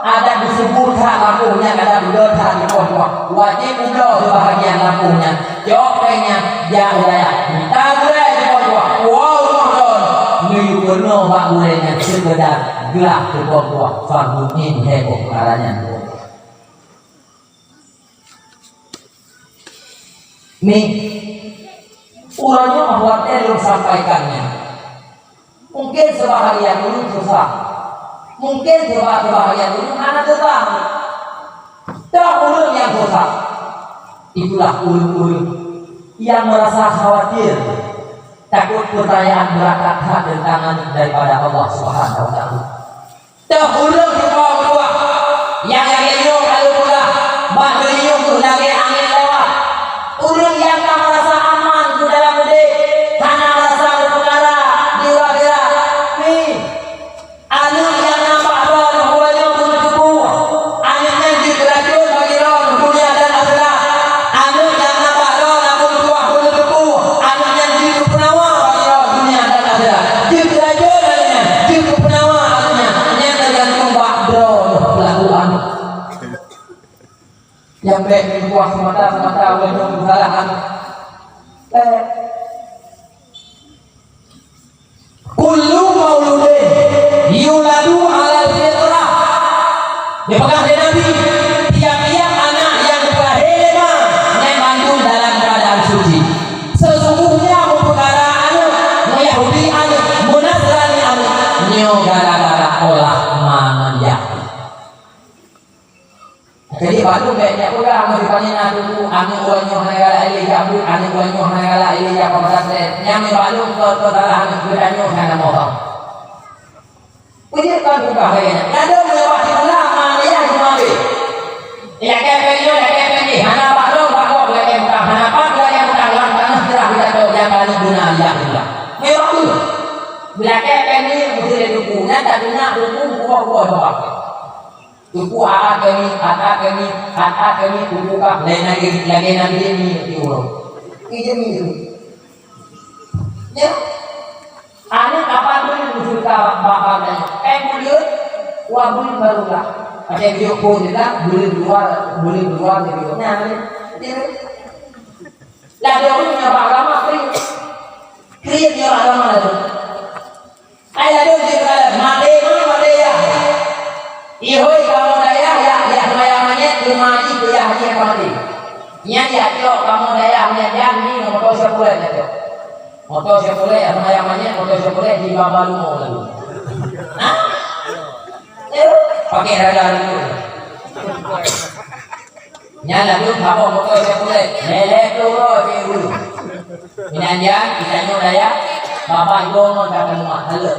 [SPEAKER 1] ada disebutkan kampungnya ada budaya di bawah wajib udah di bahagian kampungnya jawabnya ya wilayah kita boleh di bawah wow nih benar pak bolehnya sekedar gerak di bawah farduin heboh caranya nih urangnya khawatir belum sampaikannya mungkin sebahagian dulu susah mungkin sebahagian dulu anak tetap tak ulun yang susah itulah ulun yang merasa khawatir takut pertanyaan berangkat hak dan tangan daripada Allah Subhanahu wa taala tak ulun di bawah yang nyok kalau pula bak nyok tu lagi angin lewat ulun yang tak merasa aman di dalam diri hanya merasa berpengaruh di luar nih anu yang nampak roh buahnya bertubuh anu yang dikerajun bagi roh dunia dan akhirat anu yang nampak roh namun buah bertubuh anu yang dipenawa bagi roh dunia dan akhirat dikerajun baginya dipenawa anunya hanya tergantung bak roh pelakuan yang baik buah semata oleh kesalahan kullu Yahudi. Sesungguhnya perkara anu mu Yahudi anu mu Nasrani anu nyo gara-gara olah mangan Yahudi. Jadi baru banyak orang mau dipanggil anu uanyo hanegala ili Yahudi, anu uanyo hanegala ili Yahudi Nasrani. Yang baru ke dalam anu uanyo hanegala mohon. Punya kan bahayanya. Ada melewati ulama ya gimana? Ya kayak ini. Hana baru baru yang tak hana apa yang tak lantas terah kita tahu yang paling guna ya Allah. Mewah tu. Bila kayak ini mesti ada dukungan, tak guna dukung buah-buah bapak. Duku ada kami duku kah lain lagi nanti ini diurut. Ijem itu. Ya. Anak kapan pun musuh bakal dan bulir, wah bulir barulah. Ada video pun juga bulir luar dari videonya. Lah dia pun punya agama kriya agama itu. Ayah dia juga mati ya. Ihoi kamu daya ya namanya rumah itu ya mati. Nya dia kamu daya jangan ni motor sepuluh itu. Motor sepuluh ya namanya motor sepuluh di Babalumo lalu. Hah? Pakai radar itu. Nyala dulu kamu motor sepuluh. Melek dulu dulu. Minanjang kita daya Bapak Ibu mau datang rumah halo.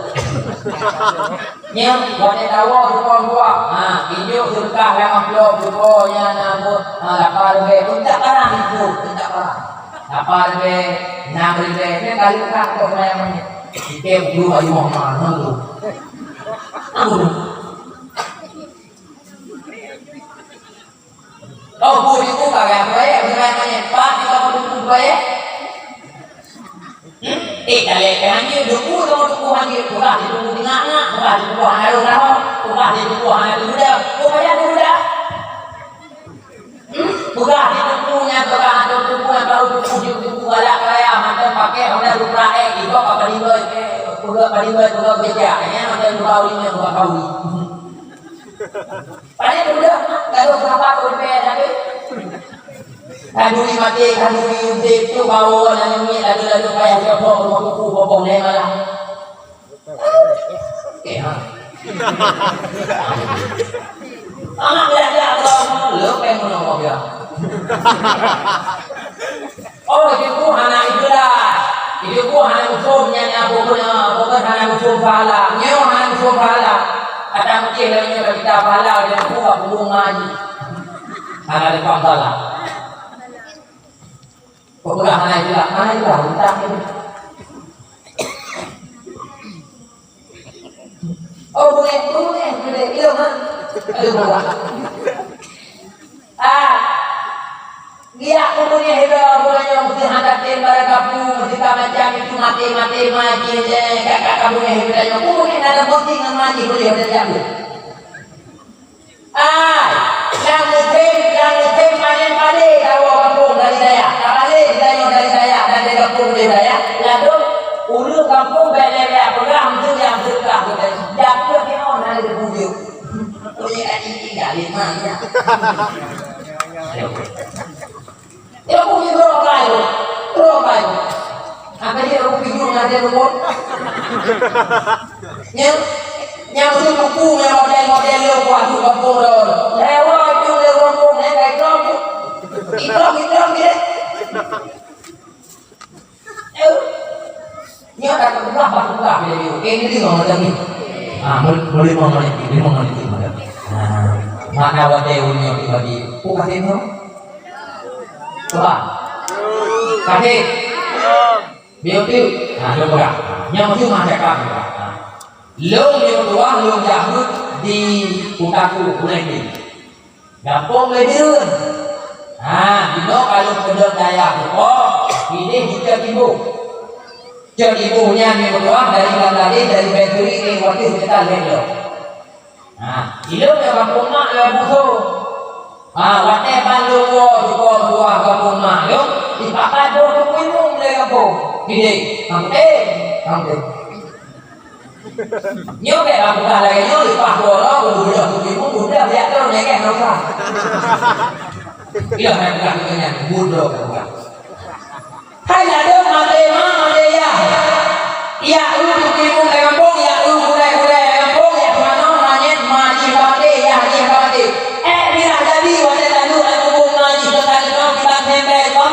[SPEAKER 1] Nya boleh tahu dua. Video surkah yang upload videonya namu lapar be tidak parah itu, tidak parah. Lapar be Nabri ni kali kan kau yang mana? Kita dulu ayu mana dulu? Aduh. Oh budi ku kagak baik, mana Pak kita budi baik? Kali hanya duku hanya bukan di duku tengah, bukan di duku hanya rumah, bukan di duku hanya duda, bukannya duda. Bukan di dukunya, bukan di duku yang tahu duku galak kaya macam pakai orang rupa itu apa paling beja, hanya macam kawinya bukan kawi. Paling duda, kalau berapa rupiah tapi. Kandungi mati, kandungi itu bawa dan ini lalu payah jauh rumah kuku bopong dia malah. Anak belajar kalau lu pengen ngomong dia. Oh itu hana itulah, itu hana musuhnya bukan hana musuh pahala, nyo hana musuh pahala. Ada mungkin lainnya kita pahala dan buka belum ngaji. Hana di pahala. Pokoknya mana itu lah, hutang itu. Oh boleh, itu kan? Aduh boleh. Dia umurnya hidup, umurnya mesti hendak tembak kapu, mesti macam itu mati je, kakak kapunya hidupnya. Umurnya ada mesti ngamati boleh ada jago. Yang musim panen tahu kampung dari saya. Dari saya dan dari kampung dari saya. Lalu ulu kampung bela program tu yang suka kita. Jago kita orang dari bujuk. Punya ini gali mana? Ya punya berapa itu? Apa dia pinjam ada rumah? Yang tu buku yang model lewat tu kampung dah. Lewat tu kampung ni kayak ikram dia. Ni ada berapa dia. Ini dia macam ni. Boleh mengerti. Mana wadeunya pribadi. Kasih tu. Coba. Kasih. Beauty. Coba. Yang tu macam apa? Long Yahud di Kutaku Kuleni. Gampang lebih. Dino kalau pendek daya ini jika ibu. Jadi ibunya ni berdoa dari Bangladesh dari Beturi ini waktu kita lelo. Ilo yang kampung mak yang musuh. Waktu Bandung dua kampung mak yo dipakai bodoh minum le kampung. Gini, kampung. Nhớ về làm là nhớ được bạc đồ đó buồn ra đẹp đó này cái không sao cái là này làm cái nhà buồn đồ cả mate ya. Ya lu timu kampung ya lu gulai kampung ya mana manyet maji mate ya mate. Bila jadi wajah lalu aku maji tadi kau kita tempe kau.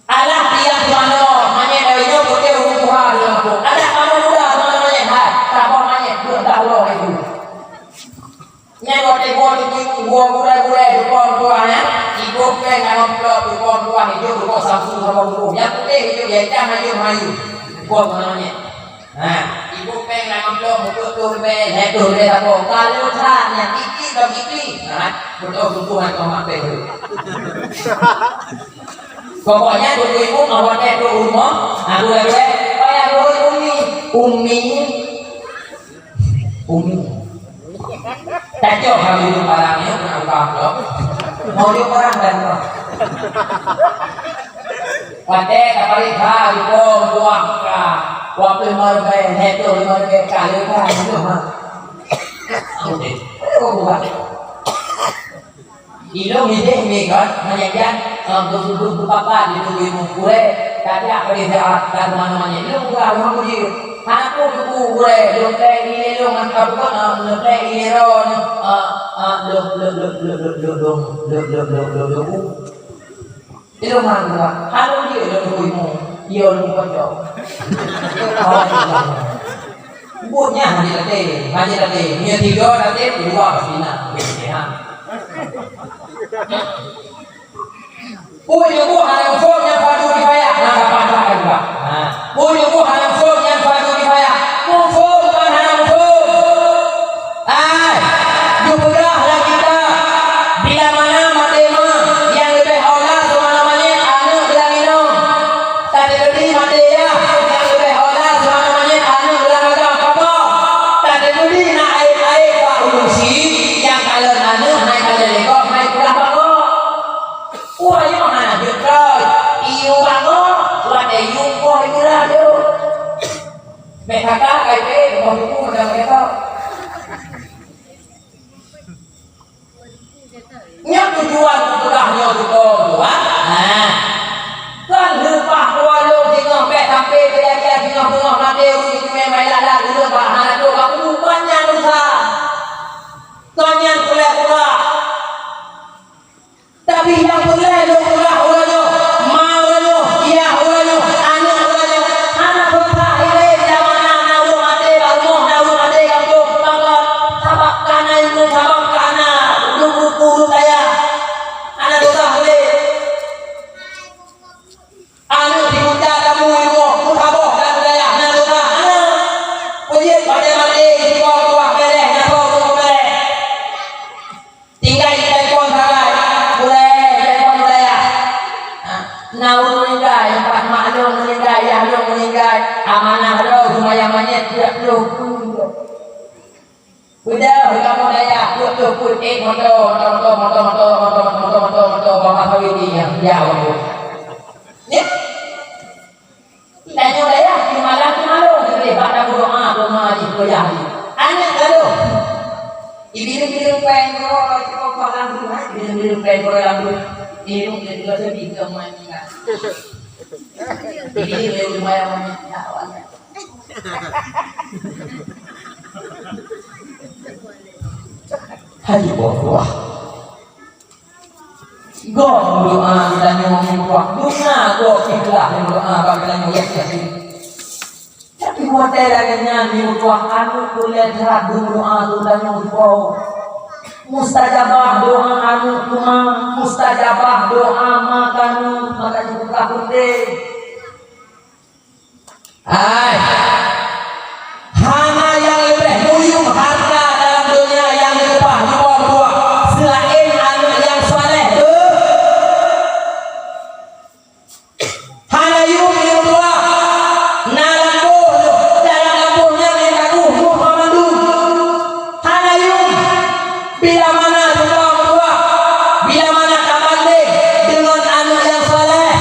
[SPEAKER 1] Alah dia mana manyet dari nyo putih ukuran aku. Ada kamu muda mana manyet hai. Tak apa manyet tak loh itu. Nyai gua gua gulai tuanya. Ibu peng ayam pelak tuan hijau kau Samsung sama burung. Yang putih hijau ya jangan mayu. Gua namanya. Nah, ibu peng ayam pelak muka tu letuh dia apa? Kalau caranya iki dan iki. Nah, betul tuan kau makan tu. Pokoknya tunggu ibu awak tu rumah. Aku lagi. Payah umi. Tajuk kami barangnya nak apa? Mau dia orang dan orang. Pada kapal ikan itu buang ka, waktu mereka itu mereka kali kan itu mah. Oke, buat. Ilmu ini kan menyajikan untuk apa itu ilmu kure. Tadi apa dia dan mana-mana ilmu kure ilmu kure. Aku kure, lupa ini lu mantap kan, lupa ini ron, itu mana? Halu dia dia lu kocok. Buatnya haji tadi, dia tiga nanti dua pasina, begitu. Punya hanya form yang fardu kifayah, nak apa juga. Punya hanya form yang fardu kifayah, form bukan hanya form. Jumlahlah kita bila mana matema yang lebih aula semuanya anu bilang minum. Tadi beri materi yang lebih aula semuanya anu bilang apa? Tadi beri nak air pak urusi yang kalau anu naik kalau lekok naik pulang bangun. Uayo na jutro iyo bango wate yuko itulah dia. Bekaka kaite mau itu udah mereka. Nya tujuan tutulahnya juga buat. Kan lupa walau tengok pek sampai dia tengok nanti uji memang lala dulu bahan tu aku lupanya nusa. Tanya pula. Tapi yang boleh lupa ulanya, mau ulanya, iya ulanya, anak ulanya, anak bapa ini zaman anak mati baru mati kampung tanggal sabak kana itu sabak kana dulu saya anak dosa boleh anak dimuda kamu ibu mutabok dan saya anak dosa anak puji pada mati tua beleh napa beleh tinggal di telepon salah. Naun meninggal, empat maklum meninggal, yahlum meninggal, amanah roh, semayang manyet, tidak perlu. Udah, kamu daya, put, motor, bapak kawin yang jauh. Ya, tanya daya, malam, jadi pada doa di kuliah. Anak lalu, ibiling pengkor, cukup lampu, ibiling pengkor lampu. Ilmu dan juga sedikit memainkan. Ini lumayan memainkan awalnya. Haji bawah. Gong doa dan ngomong kuat. Dunga gong ikhlas yang doa bagaimana yakin. Tapi buat lagi nyanyi kuat anu kuliah serat doa dan ngomong. Mustajabah doa anu cuma mustajabah doa makan dibuka penting. Hana yang lebih muyung harta dalam dunia yang lebih dua selain anak yang saleh. Hana yung dua nalambu dalam lampunya yang kaku Muhammadu. Hana yung bila mana bila mana kabande dengan anak yang saleh.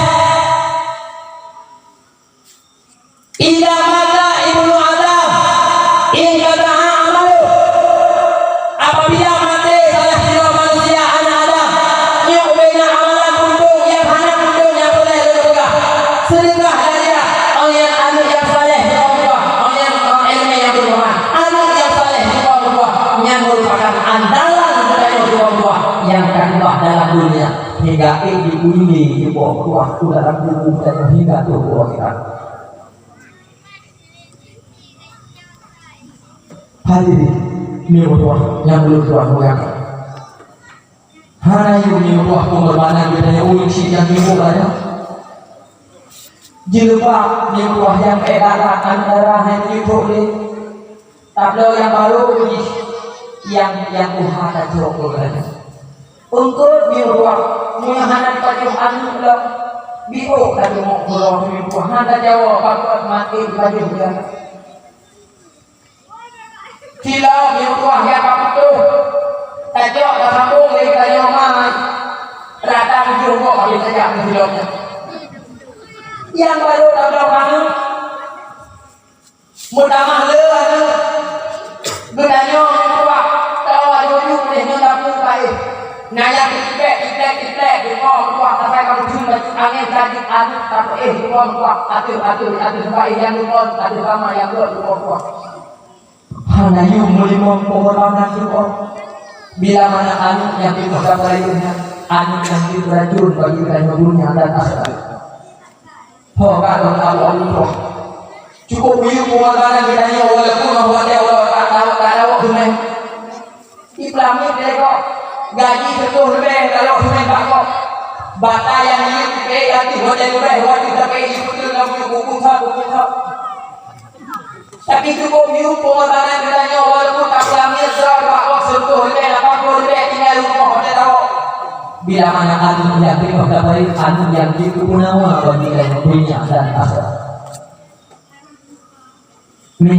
[SPEAKER 1] hingga diundi di bawah waktu dalam tubuh dan hingga tubuh kita. Hadirin mewah yang belum mulia. Hana yung mewah pengorbanan bedanya ulung si yang mewah. Jilbab mewah yang edaran antara hanya boleh. Tablo yang baru yang Tuhan dan Tuhan. Untuk mewah menghadap pada anu lah. Biru tadi mau pulang mewah. Hana jawab bakal mati pada dia. Silau mewah yang betul. Tajak dah sambung lagi tajak mai. Ratang jumpa kali tajak di silapnya. Yang baru tablo anu. Mudah mahal anu. Bedanya mewah. Tahu ayu boleh dapur baik. Naya kiplek di bawah sampai kamu cuma angin tadi anu tapi di bawah atur sampai yang di bawah atur sama yang di bawah. Hana yung mulimong pengorbanan itu. Bila mana anu yang dibuka lainnya, anu yang diracun bagi kita dunia dan akhirat. Kalau Allah cukup biu pengorbanan kita ni walaupun Allah tahu dunia. Islami mereka gaji betul lebih kalau dunia bakok. Bata yang ini hati hotel lebih tapi itu dalam buku satu. Tapi cukup biu pengorbanan kita ni walaupun tak Islami serba sentuh lebih 80 lebih tinggal rumah hotel tahu. Bila mana anu yang dibuka baik anu yang digunakan bagi dunia dan akhirat. Ni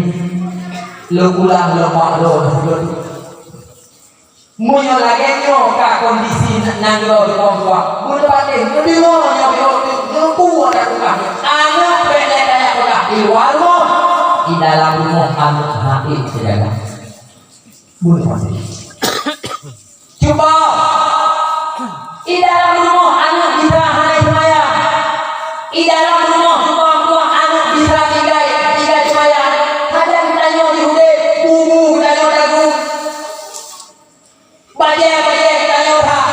[SPEAKER 1] lo ulang lo makro munyo lagi nyo ka kondisi nanggo di bawah bunuh pati lebih mau nyo kuat aku kan anak pendek kayak aku di warmo di dalam rumah anu hati sejaga bunuh pati coba di dalam rumah anu bisa hai semaya di dalam rumah rumah anu bisa tiga semaya ada kita nyo di hude bubu dagu Baje tanya orang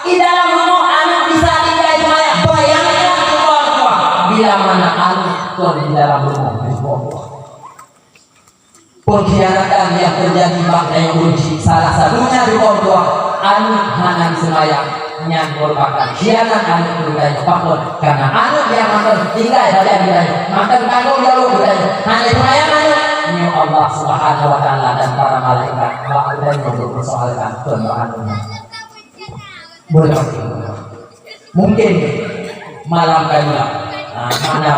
[SPEAKER 1] di dalam rumah anak bisa tinggal semaya bayangkan semua bila mana anak tuan di dalam rumah pengkhianatan yang terjadi pada yang kunci salah satunya di orang tua anak hanya semaya yang merupakan khianat anak budaya faktor karena anak yang makan tinggal saja budaya makan tanggung jawab budaya hanya semaya anak ini Allah Subhanahu wa taala dan para malaikat bahkan untuk persoalkan pembahasannya. Boleh mungkin malam kali mana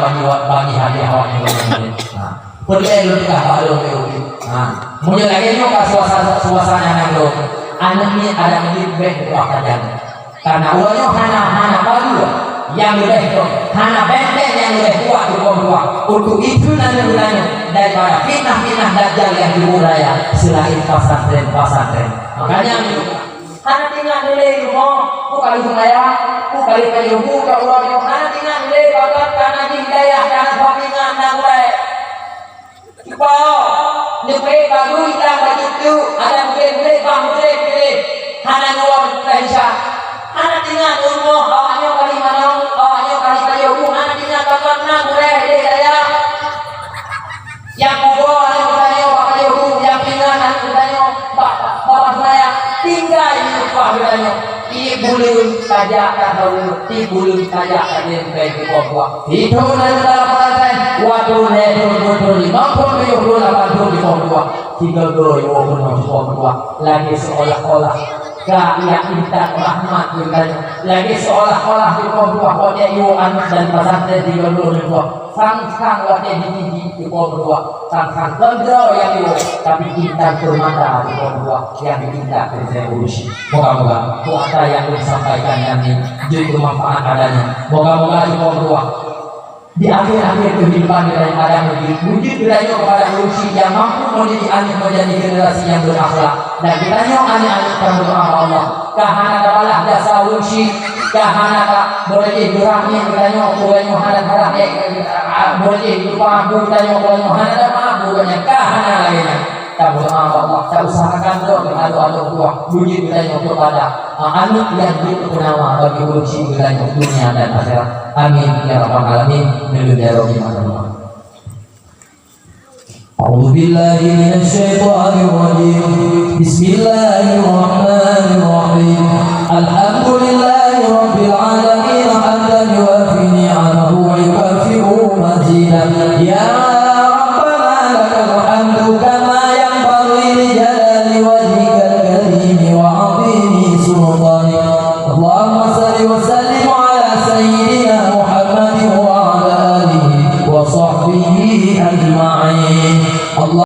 [SPEAKER 1] bagi hadiah orang yang perlu kita baru mungkin lagi juga suasana yang lo anak ini ada lebih berapa karena ulangnya hana baru yang lebih hana benteng yang lebih kuat di bawah untuk itu nanti ulangnya daripada fitnah dajjal yang dimulai selain pasantren makanya hana tinggal nilai rumah bukan semaya bukan kayu bukan ulangnya hana tinggal nilai bakat karena hidayah karena pembinaan dan mulai coba nyupai baru kita begitu ada mulai hana nuang Aisyah hana tinggal rumah awaknya kali mana awaknya kali kayu hana tinggal bakat nang mulai hidayah yang kubur yang bertanya bapak Yohu yang tinggal yang bertanya bapak saya tinggal di rumah bertanya tibulun saja tibulun saja kalian baik di bawah itu nanti dalam pesantren waduh betul 50 Yohu 80 di bawah 3 Yohu di bawah lagi seolah-olah Kaya intan rahmat bertanya lagi seolah-olah di bawah wajah ibu anak dan pesantren di bawah sang wajah di bawah sang kendro yang ibu tapi intan bermata di bawah yang diminta dari urusi moga-moga puasa yang disampaikan yang jadi bermanfaat adanya moga-moga di bawah di akhir-akhir kehidupan kita yang ada wujud belajar kepada urusi yang mampu menjadi anak menjadi generasi yang berakhlak dan ditanya anak-anak berdoa Allah kahana kabalah jasa urusi kahana ka boleh durangnya ditanya boleh muharat boleh lupa aku ditanya boleh muharat apa bukannya kahana lainnya kita berdoa Allah, kita usahakan doa adu-adu buah bunyi wilayah kepada anu yang dikenal bagi kunci wilayah dunia dan akhirat. Amin ya rabbal alamin. A'udzu billahi minasy syaithanir rajim. Bismillahirrahmanirrahim.